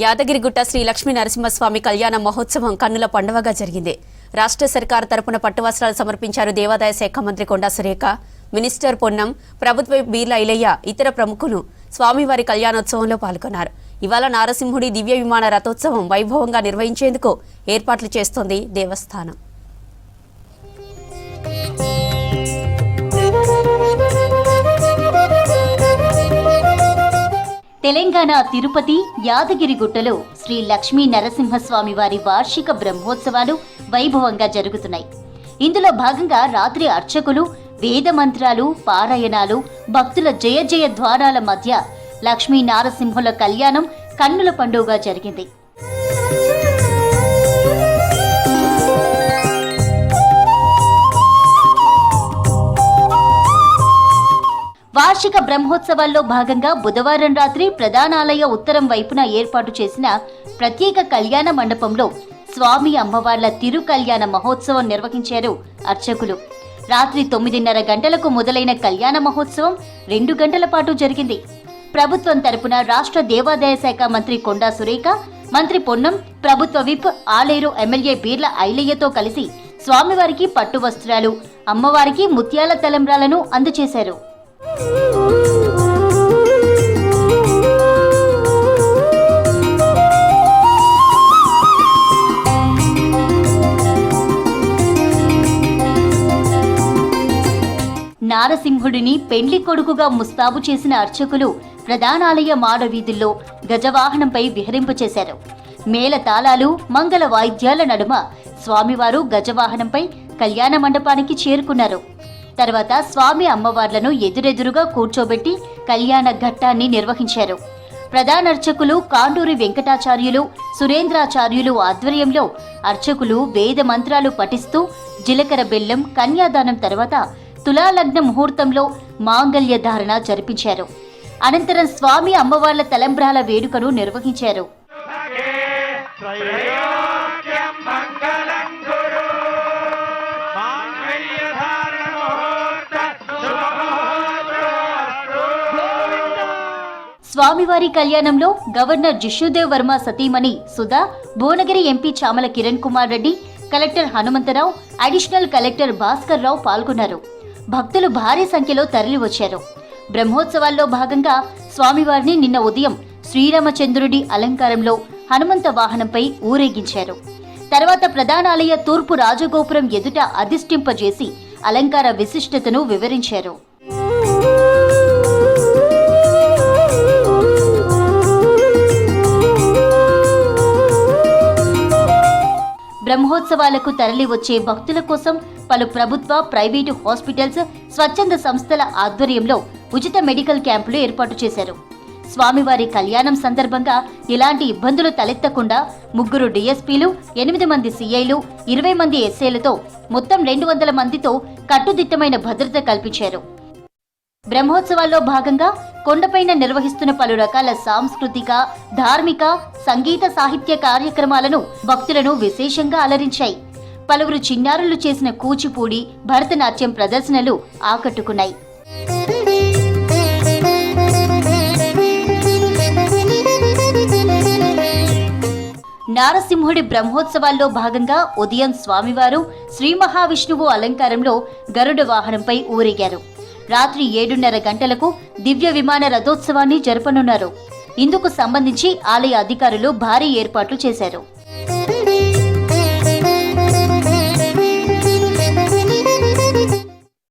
యాదగిరిగుట్ట శ్రీ లక్ష్మీ నరసింహస్వామి కళ్యాణ మహోత్సవం కన్నుల పండువగా జరిగింది. రాష్ట్ర సర్కార్ తరపున పట్టువస్త్రాలు సమర్పించారు దేవాదాయ శాఖ మంత్రి కొండా సురేఖ, మినిస్టర్ పొన్నం, ప్రభుత్వ బీర్ల ఐలయ్య, ఇతర ప్రముఖులు స్వామివారి కళ్యాణోత్సవంలో పాల్గొన్నారు. ఇవాళ నారసింహుడి దివ్య విమాన రథోత్సవం వైభవంగా నిర్వహించేందుకు ఏర్పాట్లు చేస్తోంది దేవస్థానం. తెలంగాణ తిరుపతి యాదగిరిగుట్టలో శ్రీ లక్ష్మీ నరసింహస్వామి వారి వార్షిక బ్రహ్మోత్సవాలు వైభవంగా జరుగుతున్నాయి. ఇందులో భాగంగా రాత్రి అర్చకులు వేద మంత్రాలు, పారాయణాలు, భక్తుల జయ జయ ద్వారాల మధ్య లక్ష్మీ నారసింహుల కళ్యాణం కన్నుల పండుగగా జరిగింది. వార్షిక బ్రహ్మోత్సవాల్లో భాగంగా బుధవారం రాత్రి ప్రధానాలయ ఉత్తరం వైపున ఏర్పాటు చేసిన ప్రత్యేక కళ్యాణ మండపంలో స్వామి అమ్మవార్ల తిరు కళ్యాణ మహోత్సవం నిర్వహించారు అర్చకులు. రాత్రి 9:30 గంటలకు మొదలైన కళ్యాణ మహోత్సవం 2 గంటల పాటు జరిగింది. ప్రభుత్వం తరపున రాష్ట్ర దేవాదాయ శాఖ మంత్రి కొండా సురేఖ, మంత్రి పొన్నం, ప్రభుత్వ విప్ ఆలేరు ఎమ్మెల్యే బీర్ల ఐలయ్యతో కలిసి స్వామివారికి పట్టు వస్త్రాలు, అమ్మవారికి ముత్యాల తలంబ్రాలను అందజేశారు. నారసింహుడిని పెండ్లి కొడుకుగా ముస్తాబు చేసిన అర్చకులు ప్రధానాలయ మాడవీధుల్లో గజవాహనంపై విహరింపచేశారు. మేళ తాళాలు, మంగళ వాయిద్యాల నడుమ స్వామివారు గజవాహనంపై కళ్యాణ మండపానికి చేరుకున్నారు. తర్వాత స్వామి అమ్మవార్లను ఎదురెదురుగా కూర్చోబెట్టి కళ్యాణ ఘట్టాన్ని నిర్వహించారు. ప్రధానర్చకులు కాండూరి వెంకటాచార్యులు, సురేంద్రాచార్యులు ఆధ్వర్యంలో అర్చకులు వేద మంత్రాలు పఠిస్తూ జీలకర్ర బెల్లం కన్యాదానం తర్వాత తులాలగ్న ముహూర్తంలో మాంగళ్య ధారణ జరిపించారు. అనంతరం స్వామి అమ్మవార్ల తలంబ్రాల వేడుకను నిర్వహించారు. స్వామివారి కళ్యాణంలో గవర్నర్ జిష్ణుదేవ్ వర్మ సతీమణి Sudha, Bhuvanagiri MP Chamala Kiran Kumar Reddy, collector Hanumantharao, additional collector Bhaskar Rao పాల్గొన్నారు. భక్తులు భారీ సంఖ్యలో తరలివచ్చారు. బ్రహ్మోత్సవాల్లో భాగంగా స్వామివారిని నిన్న ఉదయం శ్రీరామచంద్రుడి అలంకారంలో హనుమంత వాహనంపై ఊరేగించారు. తర్వాత ప్రధానాలయ తూర్పు రాజగోపురం ఎదుట అధిష్ఠింపజేసి అలంకార విశిష్టతను వివరించారు. బ్రహ్మోత్సవాలకు తరలి వచ్చే భక్తుల కోసం పలు ప్రభుత్వ, ప్రైవేటు హాస్పిటల్స్, స్వచ్ఛంద సంస్థల ఆధ్వర్యంలో ఉచిత మెడికల్ క్యాంపులు ఏర్పాటు చేశారు. స్వామివారి కళ్యాణం సందర్భంగా ఎలాంటి ఇబ్బందులు తలెత్తకుండా 3 డిఎస్పీలు, 8 మంది సిఐలు, 20 మంది ఎస్ఐలతో మొత్తం 200 మందితో కట్టుదిట్టమైన భద్రత కల్పించారు. బ్రహ్మోత్సవాల్లో భాగంగా కొండపైన నిర్వహిస్తున్న పలు రకాల సాంస్కృతిక, ధార్మిక, సంగీత, సాహిత్య కార్యక్రమాలను భక్తులను విశేషంగా అలరించాయి. పలువురు చిన్నారులు చేసిన కూచిపూడి, భరతనాట్యం ప్రదర్శనలు ఆకట్టుకున్నాయి. నారసింహుడి బ్రహ్మోత్సవాల్లో భాగంగా ఉదయం స్వామివారు శ్రీ మహావిష్ణువు అలంకారంలో గరుడ వాహనంపై ఊరేగారు. రాత్రి 7:30 గంటలకు దివ్య విమాన రథోత్సవాన్ని జరపనున్నారు. ఇందుకు సంబంధించి ఆలయ అధికారులు భారీ ఏర్పాట్లు చేశారు.